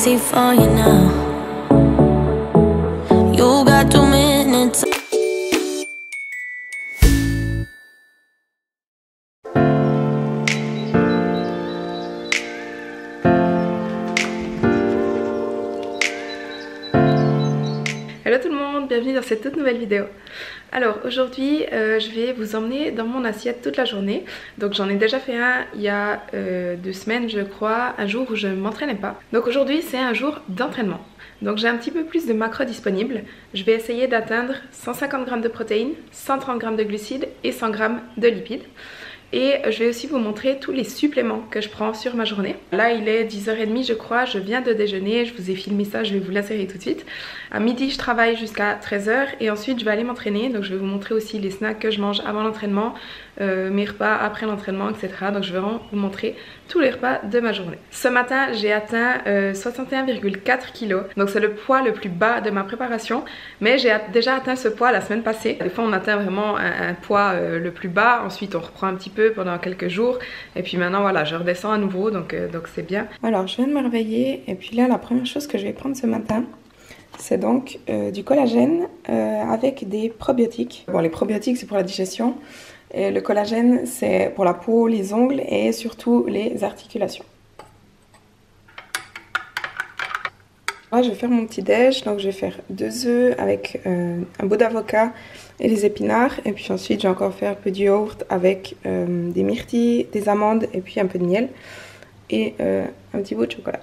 easy for you now. You got 2 minutes. Hello tout le monde, bienvenue dans cette toute nouvelle vidéo. Alors aujourd'hui je vais vous emmener dans mon assiette toute la journée. Donc j'en ai déjà fait un il y a 2 semaines je crois, un jour où je ne m'entraînais pas. Donc aujourd'hui c'est un jour d'entraînement. Donc j'ai un petit peu plus de macros disponibles. Je vais essayer d'atteindre 150 g de protéines, 130 g de glucides et 100 g de lipides. Et je vais aussi vous montrer tous les suppléments que je prends sur ma journée. Là il est 10h30 je crois, je viens de déjeuner, je vous ai filmé ça, je vais vous l'insérer tout de suite. À midi je travaille jusqu'à 13h et ensuite je vais aller m'entraîner. Donc je vais vous montrer aussi les snacks que je mange avant l'entraînement, mes repas après l'entraînement, etc. Donc je vais vraiment vous montrer tous les repas de ma journée. Ce matin j'ai atteint 61,4 kg. Donc c'est le poids le plus bas de ma préparation. Mais j'ai déjà atteint ce poids la semaine passée. Des fois on atteint vraiment un poids le plus bas, ensuite on reprend un petit peu pendant quelques jours et puis maintenant voilà je redescends à nouveau donc c'est bien. Alors je viens de me réveiller et puis là la première chose que je vais prendre ce matin c'est donc du collagène avec des probiotiques. Bon les probiotiques c'est pour la digestion et le collagène c'est pour la peau, les ongles et surtout les articulations. Là, je vais faire mon petit déj, donc je vais faire 2 œufs avec un bout d'avocat et les épinards. Et puis ensuite, je vais encore faire un peu de yaourt avec des myrtilles, des amandes et puis un peu de miel. Et un petit bout de chocolat.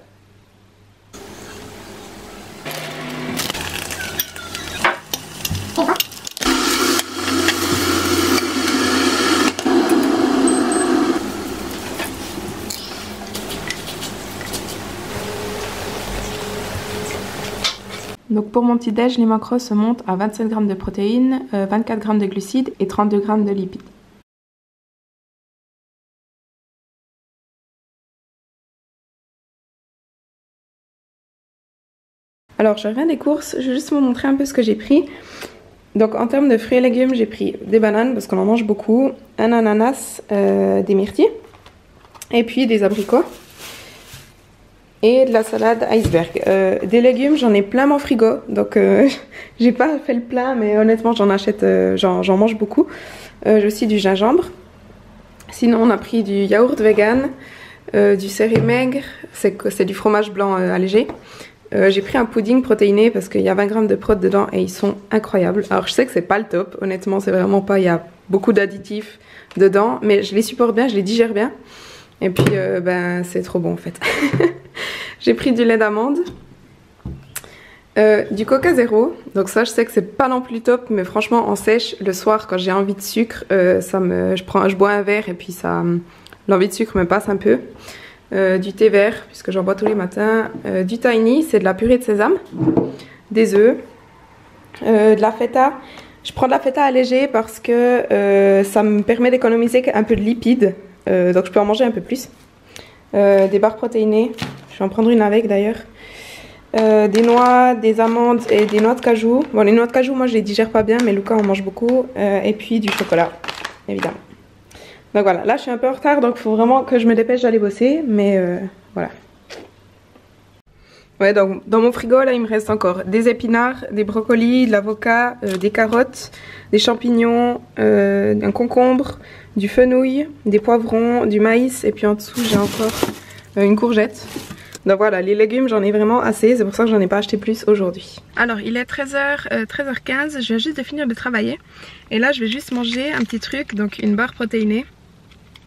Donc pour mon petit déj, les macros se montent à 27 g de protéines, 24 g de glucides et 32 g de lipides. Alors je reviens des courses, je vais juste vous montrer un peu ce que j'ai pris. Donc en termes de fruits et légumes, j'ai pris des bananes parce qu'on en mange beaucoup, un ananas, des myrtilles et puis des abricots. Et de la salade iceberg. Des légumes, j'en ai plein mon frigo. Donc j'ai pas fait le plein, mais honnêtement j'en achète, j'en mange beaucoup. J'ai aussi du gingembre. Sinon on a pris du yaourt vegan, du céri maigre, c'est du fromage blanc allégé. J'ai pris un pudding protéiné parce qu'il y a 20 g de prot dedans et ils sont incroyables. Alors je sais que c'est pas le top, honnêtement c'est vraiment pas, il y a beaucoup d'additifs dedans. Mais je les supporte bien, je les digère bien. Et puis ben c'est trop bon en fait. J'ai pris du lait d'amande, du coca zéro. Donc ça je sais que c'est pas non plus top, mais franchement en sèche le soir quand j'ai envie de sucre, je bois un verre et puis l'envie de sucre me passe un peu. Du thé vert puisque j'en bois tous les matins, du tiny, c'est de la purée de sésame, des œufs, de la feta. Je prends de la feta allégée parce que ça me permet d'économiser un peu de lipides. Donc je peux en manger un peu plus. Des barres protéinées, je vais en prendre une avec d'ailleurs. Des noix, des amandes et des noix de cajou. Bon les noix de cajou moi je les digère pas bien mais Lucas en mange beaucoup. Et puis du chocolat évidemment. Donc voilà, là je suis un peu en retard donc il faut vraiment que je me dépêche d'aller bosser. Mais voilà. Ouais donc dans mon frigo là il me reste encore des épinards, des brocolis, de l'avocat, des carottes, des champignons, un concombre, du fenouil, des poivrons, du maïs et puis en dessous j'ai encore une courgette. Donc voilà, les légumes j'en ai vraiment assez, c'est pour ça que j'en ai pas acheté plus aujourd'hui. Alors il est 13h15, je viens juste de finir de travailler et là je vais juste manger un petit truc, donc une barre protéinée.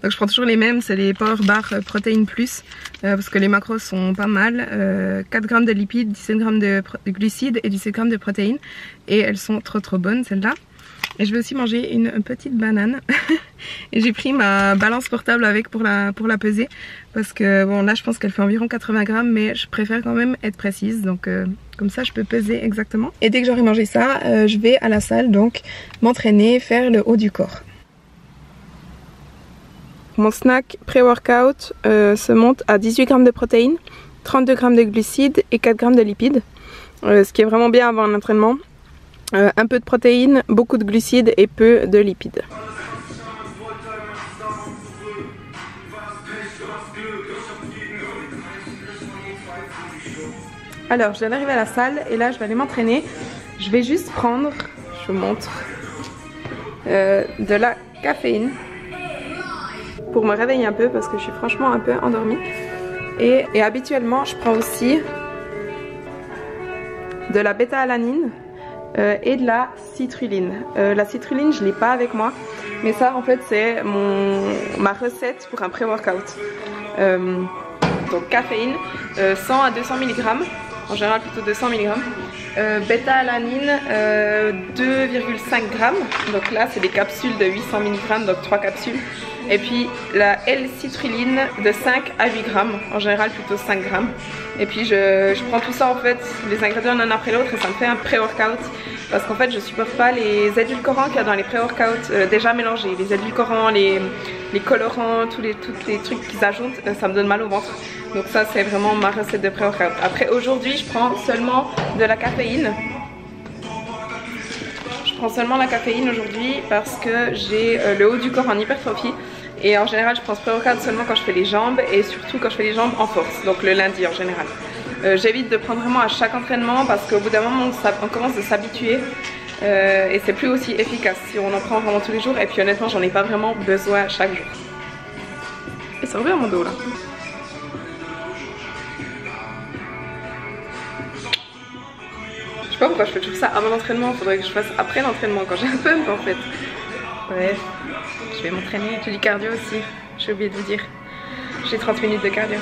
Donc je prends toujours les mêmes, c'est les Power Bar Protein Plus parce que les macros sont pas mal. 4 g de lipides, 17 g de glucides et 17 g de protéines et elles sont trop bonnes celles-là. Et je vais aussi manger une petite banane. Et j'ai pris ma balance portable avec pour la peser. Parce que bon là je pense qu'elle fait environ 80 g mais je préfère quand même être précise. Donc comme ça je peux peser exactement. Et dès que j'aurai mangé ça, je vais à la salle donc m'entraîner, faire le haut du corps. Mon snack pré-workout se monte à 18 g de protéines, 32 g de glucides et 4 g de lipides. Ce qui est vraiment bien avant un entraînement. Un peu de protéines, beaucoup de glucides et peu de lipides. Alors je viens d'arriver à la salle et là je vais aller m'entraîner. Je vais juste prendre, je vous montre, de la caféine pour me réveiller un peu parce que je suis franchement un peu endormie. Et habituellement je prends aussi de la bêta-alanine et de la citrulline. La citrulline je ne l'ai pas avec moi, mais ça en fait c'est ma recette pour un pré-workout. Donc caféine 100 à 200 mg, en général plutôt 200 mg. Bêta-alanine 2,5 g, donc là c'est des capsules de 800 mg, donc 3 capsules. Et puis la L-citrulline de 5 à 8 g, en général plutôt 5 g. Et puis je prends tout ça en fait, les ingrédients l'un après l'autre et ça me fait un pré-workout. Parce qu'en fait je supporte pas les édulcorants qu'il y a dans les pré-workouts déjà mélangés. Les édulcorants, les colorants, tous les trucs qu'ils ajoutent, ça me donne mal au ventre. Donc ça c'est vraiment ma recette de pré-workout. Après aujourd'hui je prends seulement de la caféine. Je prends seulement la caféine aujourd'hui parce que j'ai le haut du corps en hypertrophie. Et en général je prends ce pré-workout seulement quand je fais les jambes et surtout quand je fais les jambes en force, donc le lundi en général. J'évite de prendre vraiment à chaque entraînement parce qu'au bout d'un moment on commence à s'habituer et c'est plus aussi efficace si on en prend vraiment tous les jours. Et puis honnêtement j'en ai pas vraiment besoin chaque jour. Et ça revient à mon dos là. Je sais pas pourquoi je fais toujours ça avant l'entraînement, faudrait que je fasse après l'entraînement quand j'ai un pump en fait. Bref, je vais m'entraîner, j'ai du cardio aussi, j'ai oublié de vous dire. J'ai 30 minutes de cardio.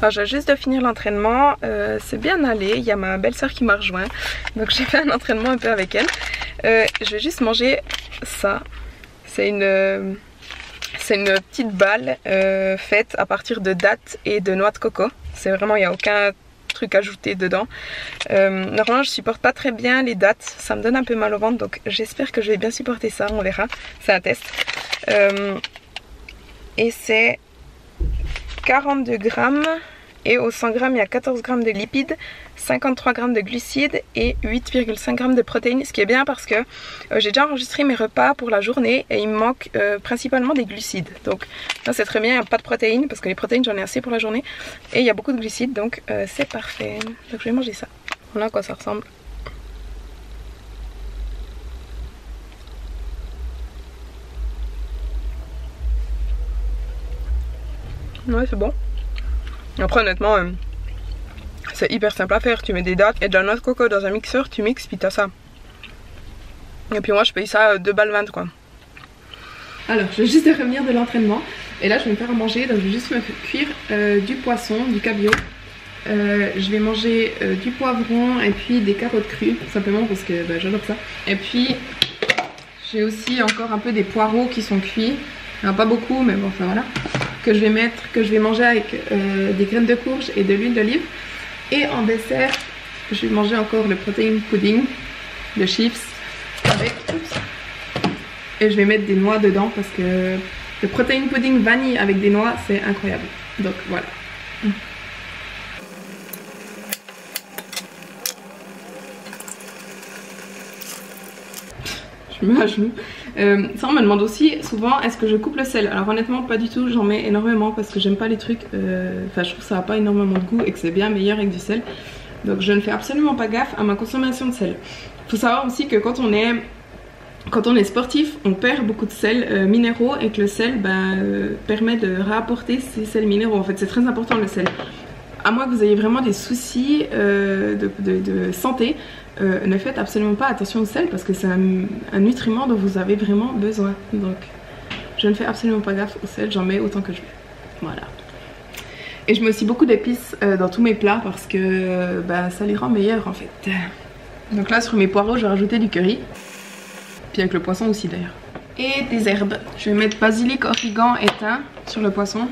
Alors, je viens juste de finir l'entraînement, c'est bien allé, il y a ma belle-sœur qui m'a rejoint, donc j'ai fait un entraînement un peu avec elle. Je vais juste manger ça, c'est une petite balle faite à partir de dattes et de noix de coco. C'est vraiment, il n'y a aucun truc ajouté dedans. Normalement je supporte pas très bien les dattes, ça me donne un peu mal au ventre, donc j'espère que je vais bien supporter ça, on verra, c'est un test. Et c'est 42 grammes et au 100 grammes il y a 14 grammes de lipides, 53 grammes de glucides et 8,5 grammes de protéines, ce qui est bien parce que j'ai déjà enregistré mes repas pour la journée et il me manque principalement des glucides. Donc là c'est très bien, il n'y a pas de protéines parce que les protéines j'en ai assez pour la journée et il y a beaucoup de glucides, donc c'est parfait. Donc je vais manger ça. Voilà à quoi ça ressemble. Ouais, c'est bon. Après, honnêtement, c'est hyper simple à faire. Tu mets des dattes et de la noix de coco dans un mixeur, tu mixes, puis t'as ça. Et puis moi, je paye ça 2,20 € quoi. Alors, je vais juste revenir de l'entraînement. Et là, je vais me faire à manger. Donc, je vais juste me cuire du poisson, du cabillaud. Je vais manger du poivron et puis des carottes crues, simplement parce que bah, j'adore ça. Et puis, j'ai aussi encore un peu des poireaux qui sont cuits. Il n'y en a pas beaucoup, mais bon, enfin voilà. Que je vais manger avec des graines de courge et de l'huile d'olive. Et en dessert, je vais manger encore le protein pudding, le chips, avec... Oups. Et je vais mettre des noix dedans parce que le protein pudding vanille avec des noix, c'est incroyable. Donc voilà. Je me mets à genoux. Ça on me demande aussi souvent est-ce que je coupe le sel. Alors honnêtement pas du tout, j'en mets énormément parce que j'aime pas les trucs, enfin je trouve que ça n'a pas énormément de goût et que c'est bien meilleur avec du sel. Donc je ne fais absolument pas gaffe à ma consommation de sel. Faut savoir aussi que quand on est sportif, on perd beaucoup de sels minéraux et que le sel permet de réapporter ces sels minéraux. En fait c'est très important le sel. À moins que vous ayez vraiment des soucis de santé, ne faites absolument pas attention au sel parce que c'est un nutriment dont vous avez vraiment besoin. Donc je ne fais absolument pas gaffe au sel, j'en mets autant que je veux. Voilà. Et je mets aussi beaucoup d'épices dans tous mes plats parce que ça les rend meilleurs en fait. Donc là sur mes poireaux je vais rajouter du curry. Puis avec le poisson aussi d'ailleurs. Et des herbes. Je vais mettre basilic, origan et thym sur le poisson.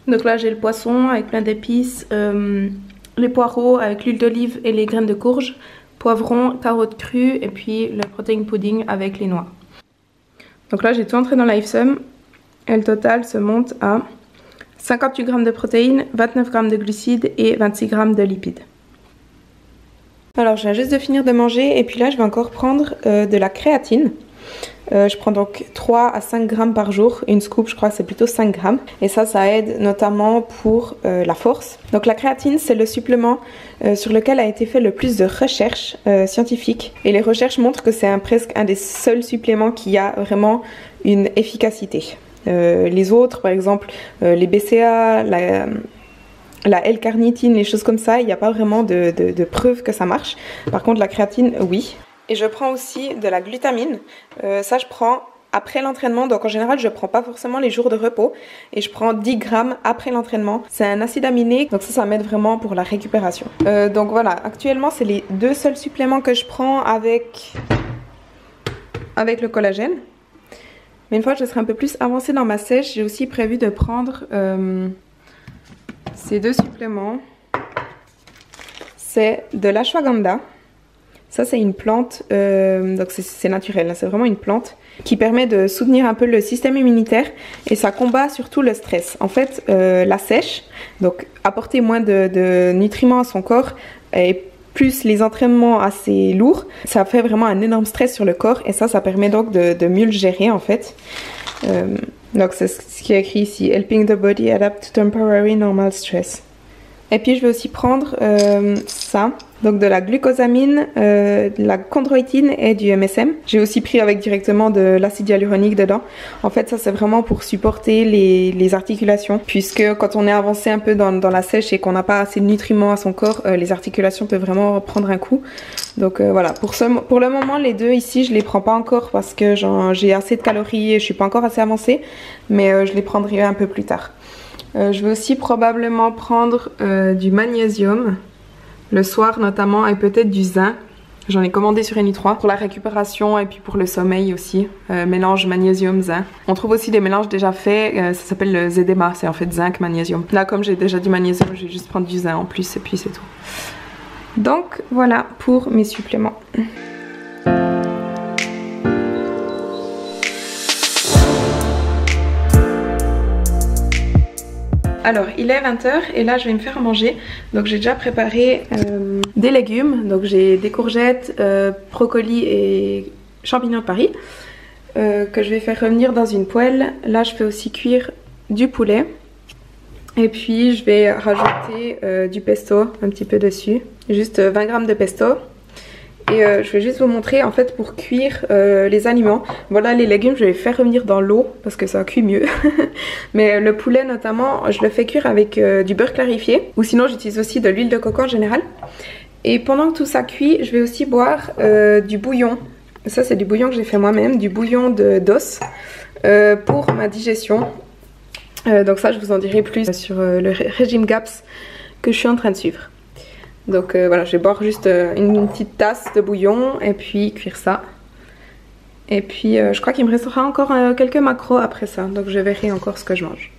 Donc là j'ai le poisson avec plein d'épices, les poireaux avec l'huile d'olive et les graines de courge, poivron, carottes crues et puis le protein pudding avec les noix. Donc là j'ai tout entré dans l'Ifesum et le total se monte à 58 g de protéines, 29 g de glucides et 26 g de lipides. Alors je viens juste de finir de manger et puis là je vais encore prendre de la créatine. Je prends donc 3 à 5 grammes par jour, une scoop je crois que c'est plutôt 5 grammes et ça aide notamment pour la force. Donc la créatine c'est le supplément sur lequel a été fait le plus de recherches scientifiques et les recherches montrent que c'est presque un des seuls suppléments qui a vraiment une efficacité. Les autres par exemple les BCA, la L-carnitine, les choses comme ça, il n'y a pas vraiment de preuves que ça marche. Par contre la créatine oui. Et je prends aussi de la glutamine, ça je prends après l'entraînement, donc en général je ne prends pas forcément les jours de repos et je prends 10 grammes après l'entraînement. C'est un acide aminé, donc ça m'aide vraiment pour la récupération. Donc voilà, actuellement c'est les deux seuls suppléments que je prends avec le collagène. Mais une fois que je serai un peu plus avancée dans ma sèche, j'ai aussi prévu de prendre ces deux suppléments. C'est de l'ashwagandha. Ça c'est une plante, donc c'est naturel, c'est vraiment une plante qui permet de soutenir un peu le système immunitaire et ça combat surtout le stress. En fait la sèche, donc apporter moins de nutriments à son corps et plus les entraînements assez lourds, ça fait vraiment un énorme stress sur le corps et ça permet donc de mieux le gérer en fait. Donc c'est ce qui est écrit ici, helping the body adapt to temporary normal stress. Et puis je vais aussi prendre ça, donc de la glucosamine, de la chondroïtine et du MSM. J'ai aussi pris avec directement de l'acide hyaluronique dedans. En fait ça c'est vraiment pour supporter les articulations, puisque quand on est avancé un peu dans la sèche et qu'on n'a pas assez de nutriments à son corps, les articulations peuvent vraiment prendre un coup. Donc voilà, pour le moment les deux ici je les prends pas encore parce que j'ai assez de calories et je suis pas encore assez avancée, mais je les prendrai un peu plus tard. Je vais aussi probablement prendre du magnésium le soir notamment et peut-être du zinc. J'en ai commandé sur Nutri pour la récupération et puis pour le sommeil aussi. Mélange magnésium-zinc. On trouve aussi des mélanges déjà faits, ça s'appelle le Zedema, c'est en fait zinc magnésium. Là comme j'ai déjà du magnésium, je vais juste prendre du zinc en plus et puis c'est tout. Donc voilà pour mes suppléments. Alors il est 20 h et là je vais me faire manger. Donc j'ai déjà préparé des légumes. Donc j'ai des courgettes, brocolis et champignons de Paris que je vais faire revenir dans une poêle. Là je fais aussi cuire du poulet. Et puis je vais rajouter du pesto un petit peu dessus. Juste 20 g de pesto. Et je vais juste vous montrer en fait pour cuire les aliments. Voilà, les légumes je vais les faire revenir dans l'eau parce que ça cuit mieux. Mais le poulet notamment je le fais cuire avec du beurre clarifié. Ou sinon j'utilise aussi de l'huile de coco en général. Et pendant que tout ça cuit, je vais aussi boire du bouillon. Ça c'est du bouillon que j'ai fait moi-même, du bouillon d'os pour ma digestion. Donc ça je vous en dirai plus sur le régime GAPS que je suis en train de suivre. Donc voilà, je vais boire juste une petite tasse de bouillon et puis cuire ça. Et puis je crois qu'il me restera encore quelques macros après ça, donc je verrai encore ce que je mange.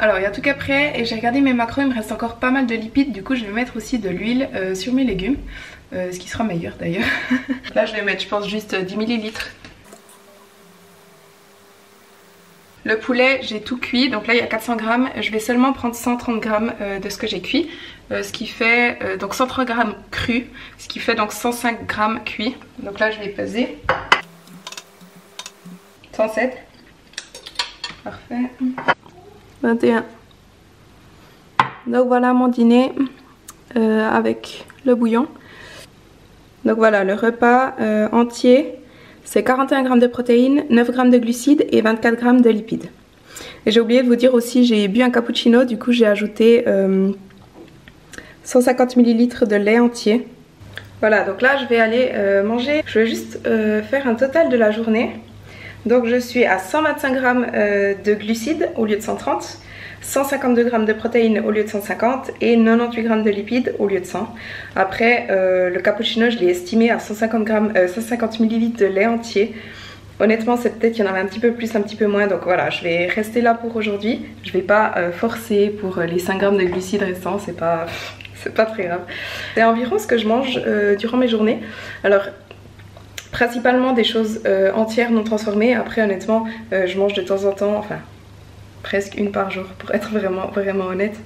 Alors il y a tout qu'à prêt et j'ai regardé mes macros, il me reste encore pas mal de lipides, du coup je vais mettre aussi de l'huile sur mes légumes, ce qui sera meilleur d'ailleurs. Là je vais mettre je pense juste 10 ml. Le poulet j'ai tout cuit, donc là il y a 400 grammes, je vais seulement prendre 130 grammes de ce que j'ai cuit, ce qui fait donc 130 grammes cru, ce qui fait donc 105 grammes cuit. Donc là je vais peser 107, parfait. 21. Donc voilà mon dîner avec le bouillon. Donc voilà le repas entier, c'est 41 g de protéines, 9 g de glucides et 24 g de lipides. Et j'ai oublié de vous dire aussi, j'ai bu un cappuccino, du coup j'ai ajouté 150 ml de lait entier. Voilà, donc là je vais aller manger. Je vais juste faire un total de la journée. Donc je suis à 125 g de glucides au lieu de 130, 152 g de protéines au lieu de 150 et 98 g de lipides au lieu de 100. Après le cappuccino je l'ai estimé à 150 ml de lait entier. Honnêtement c'est peut-être qu'il y en avait un petit peu plus, un petit peu moins, donc voilà je vais rester là pour aujourd'hui. Je vais pas forcer pour les 5 g de glucides restants, c'est pas très grave. C'est environ ce que je mange durant mes journées. Alors principalement des choses entières non transformées. Après honnêtement je mange de temps en temps, enfin presque une par jour pour être vraiment honnête,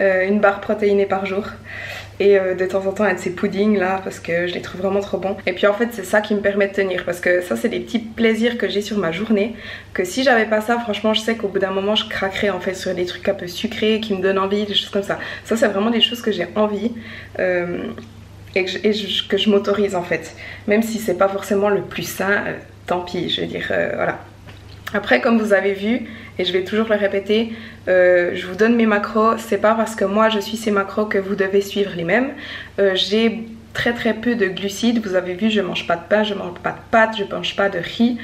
une barre protéinée par jour et de temps en temps un de ces puddings là parce que je les trouve vraiment trop bons. Et puis en fait c'est ça qui me permet de tenir parce que ça c'est des petits plaisirs que j'ai sur ma journée, que si j'avais pas ça franchement je sais qu'au bout d'un moment je craquerais en fait sur des trucs un peu sucrés qui me donnent envie, des choses comme ça. Ça c'est vraiment des choses que j'ai envie et que je m'autorise en fait, même si c'est pas forcément le plus sain, tant pis, je veux dire voilà. Après comme vous avez vu, et je vais toujours le répéter, je vous donne mes macros, c'est pas parce que moi je suis ces macros que vous devez suivre les mêmes. J'ai très peu de glucides, vous avez vu je mange pas de pain, je mange pas de pâtes, je mange pas de riz,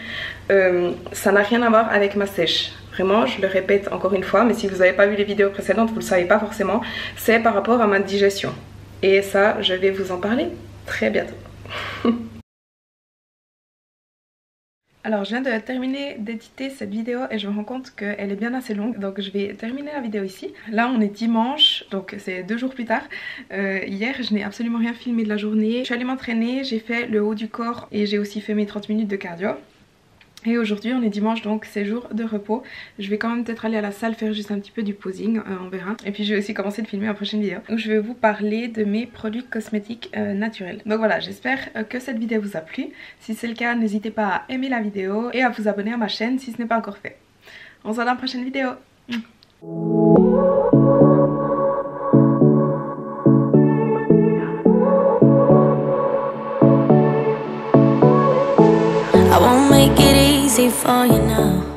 ça n'a rien à voir avec ma sèche. Vraiment, je le répète encore une fois, mais si vous n'avez pas vu les vidéos précédentes, vous le savez pas forcément, c'est par rapport à ma digestion. Et ça, je vais vous en parler très bientôt. Alors je viens de terminer d'éditer cette vidéo et je me rends compte qu'elle est bien assez longue, donc je vais terminer la vidéo ici. Là on est dimanche, donc c'est 2 jours plus tard. Hier je n'ai absolument rien filmé de la journée. Je suis allée m'entraîner, j'ai fait le haut du corps et j'ai aussi fait mes 30 minutes de cardio. Et aujourd'hui on est dimanche donc c'est jour de repos. Je vais quand même peut-être aller à la salle faire juste un petit peu du posing, on verra. Et puis je vais aussi commencer de filmer la prochaine vidéo où je vais vous parler de mes produits cosmétiques naturels. Donc voilà, j'espère que cette vidéo vous a plu. Si c'est le cas, n'hésitez pas à aimer la vidéo et à vous abonner à ma chaîne si ce n'est pas encore fait. On se voit dans la prochaine vidéo. I won't make it easy for you now.